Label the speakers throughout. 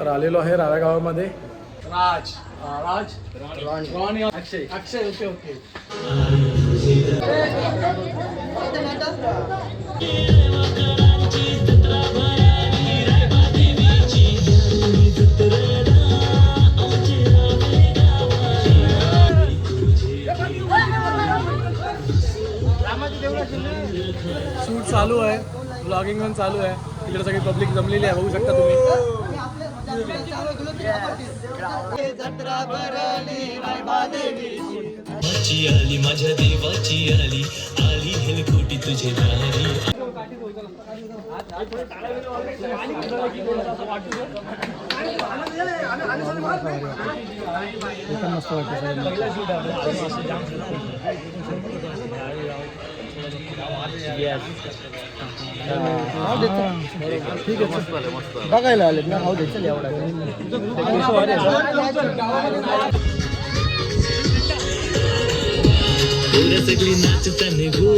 Speaker 1: तर आलेलो आहे राव्या गावामध्ये. राज रॉनी अक्षय ओके ओके. शूट चालू आहे, ब्लॉगिंग पण चालू आहे. तिकडे सगळी पब्लिक जमलेली आहे, बघू शकता तुम्ही.
Speaker 2: आली माझ्या देवाची आली आली हेलकोटी तुझे दारी.
Speaker 1: मस्त वाटतं. ठीक आहे, बघायला आलेत ना. हो दे, चल एवढा
Speaker 2: सगळी नाचताने गो.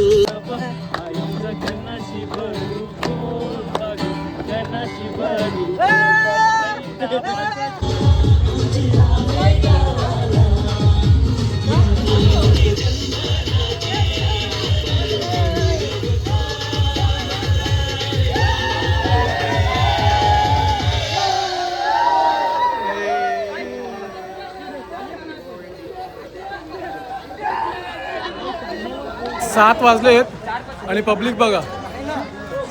Speaker 1: सात वाजलेत आणि पब्लिक बघा,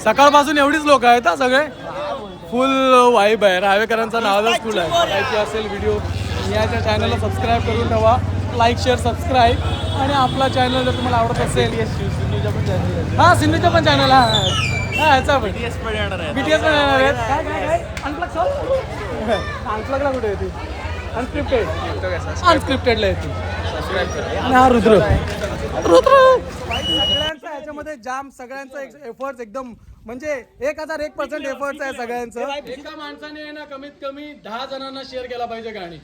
Speaker 1: सकाळपासून एवढीच लोक आहेत हा. सगळे फुल वाईब आहे. रावेकरांचा नावाचाच फुल आहे. बघायची असेल व्हिडिओ, याच्या चॅनलला सबस्क्राईब करून ठेवा. Like share subscribe. आणि आपला चॅनल जर तुम्हाला आवडत असेल, हा सिंधूचा पण चॅनल हा ह्याचा पण BTS पण येणार आहेत. काय अनप्लगला कुठे येते? अनस्क्रिप्टेडला येते. हा रुद्र सगळ्यांचा ह्याच्यामध्ये जाम, सगळ्यांचा एफर्ट्स एकदम म्हणजे 1001% एफर्ट्स आहे सगळ्यांचं. एका माणसाने ना कमीत कमी 10 जणांना शेअर केला पाहिजे गाणी.